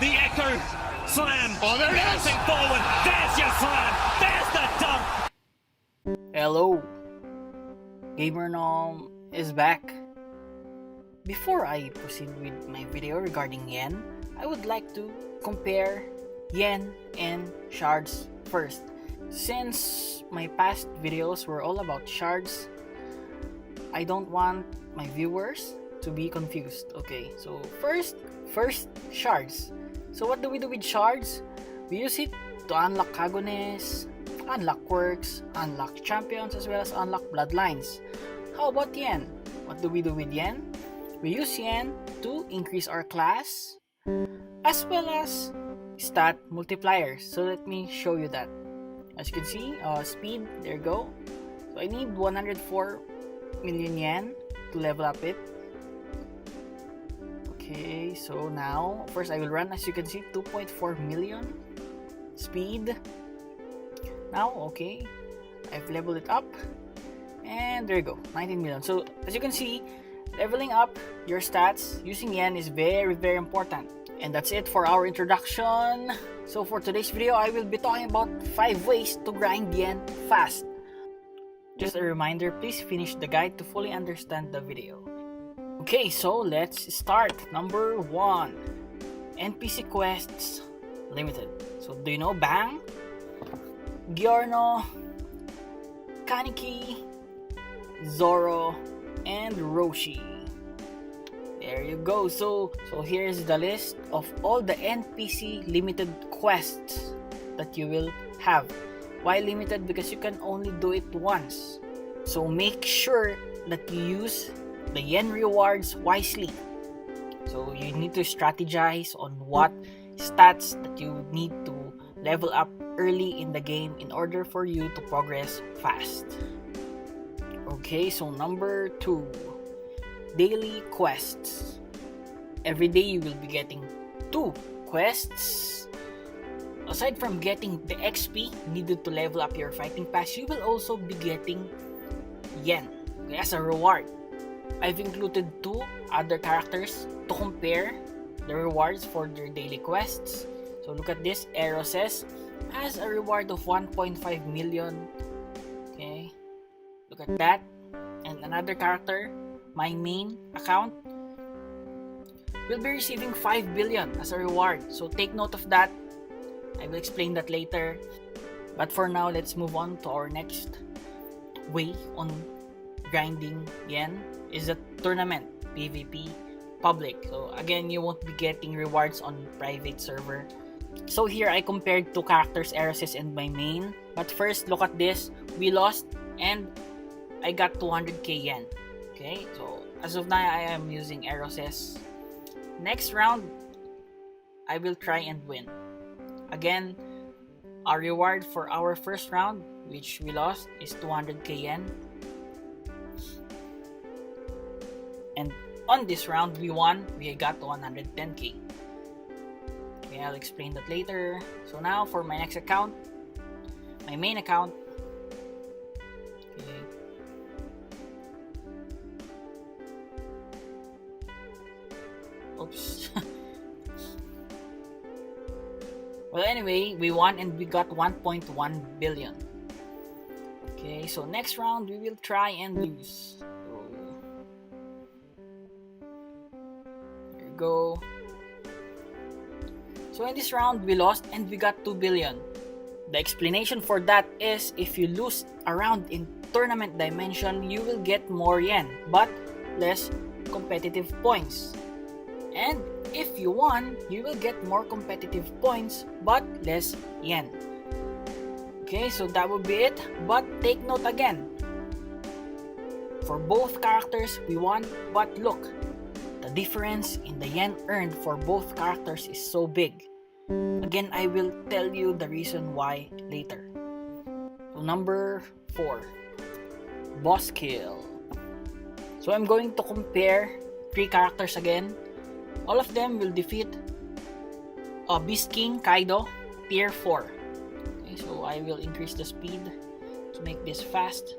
The Echo Slam. Oh, there it is. Bouncing forward. There's your slam. There's the dunk. Hello, Gamer Nom is back. Before I proceed with my video regarding yen, I would like to compare yen and shards first. Since my past videos were all about shards, I don't want my viewers to be confused. Okay, so first shards. So what do we do with shards? We use it to unlock Kagones, unlock quirks, unlock champions, as well as unlock bloodlines. How about yen? What do we do with yen? We use yen to increase our class as well as stat multipliers. So let me show you that. As you can see, speed, there you go. So I need 104 million yen to level up it. Okay, so now first I will run, as you can see, 2.4 million speed. Now, okay, I've leveled it up, and there you go, 19 million. So as you can see, leveling up your stats using yen is very important. And that's it for our introduction. So for today's video, I will be talking about 5 ways to grind yen fast. Just a reminder, please finish the guide to fully understand the video. Okay, so let's start. Number 1, NPC quests limited. So do you know Bang, Giorno, Kaneki, Zoro, and Roshi? There you go. So here's the list of all the NPC limited quests that you will have. Why limited? Because you can only do it once. So make sure that you use the yen rewards wisely. So you need to strategize on what stats that you need to level up early in the game in order for you to progress fast. Okay, so number 2, daily quests. Every day you will be getting 2 quests. Aside from getting the XP needed to level up your fighting pass, you will also be getting yen, okay, as a reward. I've included 2 other characters to compare the rewards for their daily quests. So look at this. Eroses has a reward of 1.5 million. Okay, look at that. And another character, my main account, will be receiving 5 billion as a reward. So take note of that. I will explain that later. But for now, let's move on to our next way on grinding yen, is a tournament PvP public. So again, you won't be getting rewards on private server. So here I compared 2 characters, Eroses and my main. But first, look at this. We lost and I got 200k yen. Okay, so as of now, I am using Eroses. Next round, I will try and win. Again, our reward for our first round, which we lost, is 200k yen. And on this round, we won. We got 110k. Okay, I'll explain that later. So now, for my next account, my main account. Okay. Oops. Well, anyway, we won and we got 1.1 billion. Okay, so next round we will try and lose. So, here we go. So in this round we lost and we got 2 billion. The explanation for that is if you lose a round in tournament dimension, you will get more yen but less competitive points. And if you won, you will get more competitive points but less yen. Okay, so that would be it. But take note again, for both characters we won, but look, the difference in the yen earned for both characters is so big. Again, I will tell you the reason why later. So number 4, boss kill. So I'm going to compare 3 characters again. All of them will defeat Beast King Kaido, tier 4. Okay, so I will increase the speed to make this fast.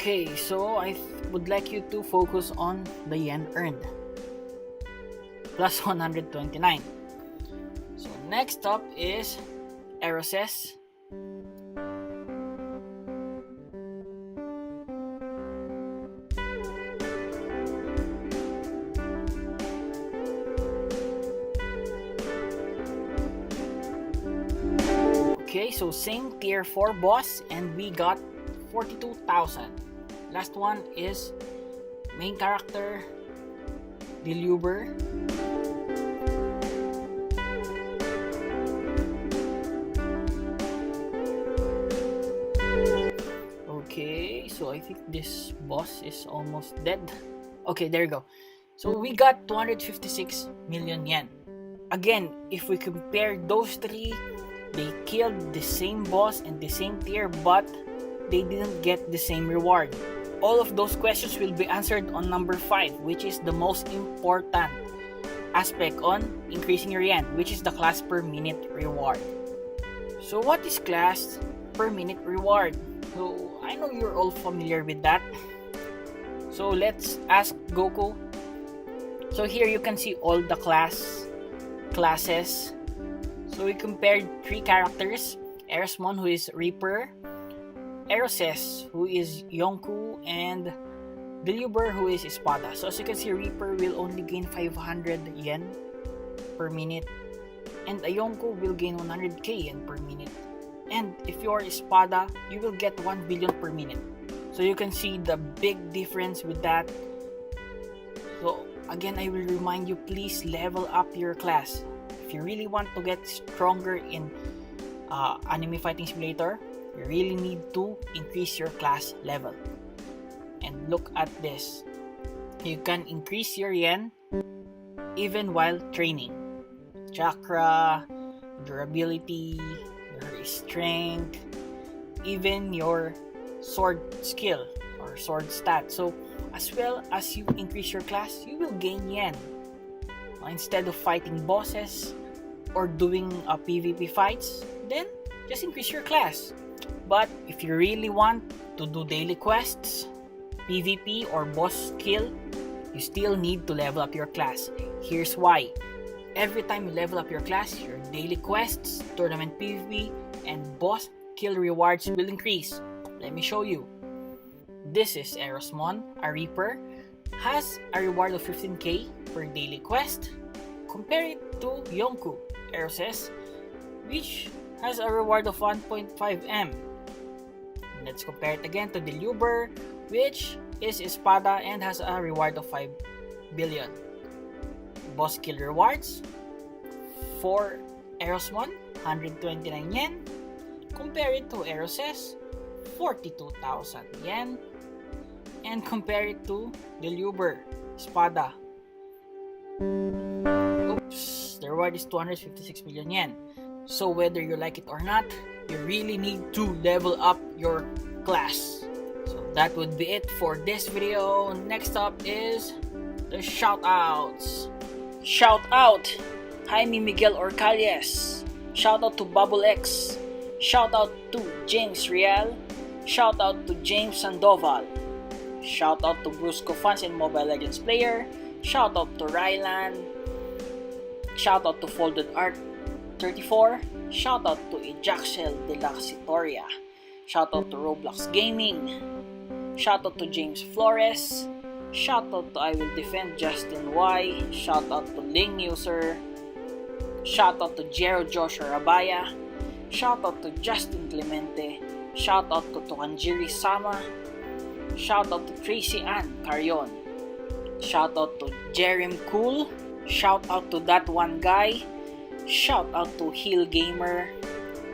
Okay, so I would like you to focus on the yen earned. Plus 129. So next up is Eroses. Okay, so same tier 4 boss, and we got 42,000. Last one is main character Deluber. Okay, so I think this boss is almost dead. Okay, there you go. So we got 256 million yen. Again, if we compare those three, they killed the same boss and the same tier, but they didn't get the same reward. All of those questions will be answered on number 5, which is the most important aspect on increasing your yen, which is the class per minute reward. So what is class per minute reward? So I know you're all familiar with that. So let's ask Goku. So here you can see all the classes. So we compared 3 characters: Erasmon, who is Reaper, Eroses, who is Yonkou, and Deluber, who is Espada. So as you can see, Reaper will only gain 500 yen per minute, and a Yonkou will gain 100k yen per minute. And if you are Espada, you will get 1 billion per minute. So you can see the big difference with that. So again, I will remind you, please level up your class. If you really want to get stronger in Anime Fighting Simulator, you really need to increase your class level. And look at this. You can increase your yen even while training. Chakra, durability, your strength, even your sword skill or sword stat. So as well as you increase your class, you will gain yen. Instead of fighting bosses or doing PvP fights, then just increase your class. But if you really want to do daily quests, PvP or boss kill, you still need to level up your class. Here's why. Every time you level up your class, your daily quests, tournament PvP, and boss kill rewards will increase. Let me show you. This is Erasmon, a Reaper, has a reward of 15k per daily quest. Compare it to Yonkou, Eroses, which has a reward of 1.5m. Let's compare it again to Deluber, which is Espada and has a reward of 5 billion. Boss kill rewards for Erasmon, 129 yen. Compare it to Eroses, 42,000 yen. And compare it to Deluber, Espada. Oops, the reward is 256 million yen. So whether you like it or not, you really need to level up your class. So that would be it for this video. Next up is the shoutouts. Shout out Jaime Miguel Orcalias. Shout out to Bubble X. Shout out to James Real. Shout out to James Sandoval. Shout out to Brusco fans and Mobile Legends player. Shout out to Rylan. Shout out to Folded Art 34. Shout out to Ejaxel de la Citoria. Shout out to Roblox Gaming. Shout out to James Flores. Shout out to I Will Defend Justin Y. Shout out to Ling User. Shout out to Jero Joshua Rabaya. Shout out to Justin Clemente. Shout out to Tokanjiri Sama. Shout out to Tracy Ann Carion. Shout out to Jerem Cool. Shout out to That One Guy. Shout out to Hill Gamer.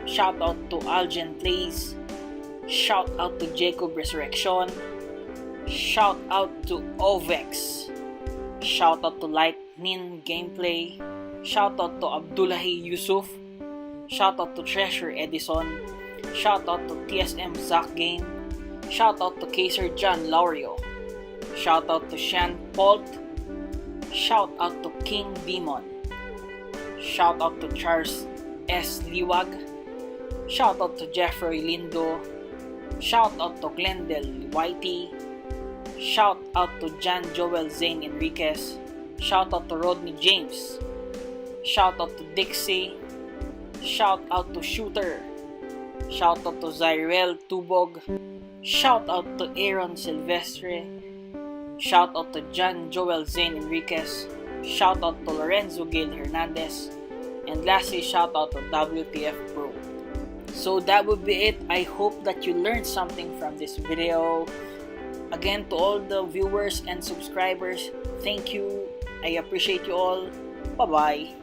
Shout out to Algen Plays. Shout out to Jacob Resurrection. Shout out to Ovex. Shout out to Lightning Gameplay. Shout out to Abdullahi Yusuf. Shout out to Treasure Edison. Shout out to TSM Zach Game. Shout out to Kaiser John Laurio. Shout out to Shan Polt. Shout out to King Demon. Shout out to Charles S. Liwag. Shout out to Jeffrey Lindo. Shout out to Glendale Whitey. Shout out to Jan Joel Zane Enriquez. Shout out to Rodney James. Shout out to Dixie. Shout out to Shooter. Shout out to Zyrel Tubog. Shout out to Aaron Silvestre. Shout out to John Joel Zane Enriquez. Shout out to Lorenzo Gil Hernandez. And lastly, shout out to WTF Pro. So that would be it. I hope that you learned something from this video. Again, to all the viewers and subscribers, thank you. I appreciate you all. Bye-bye.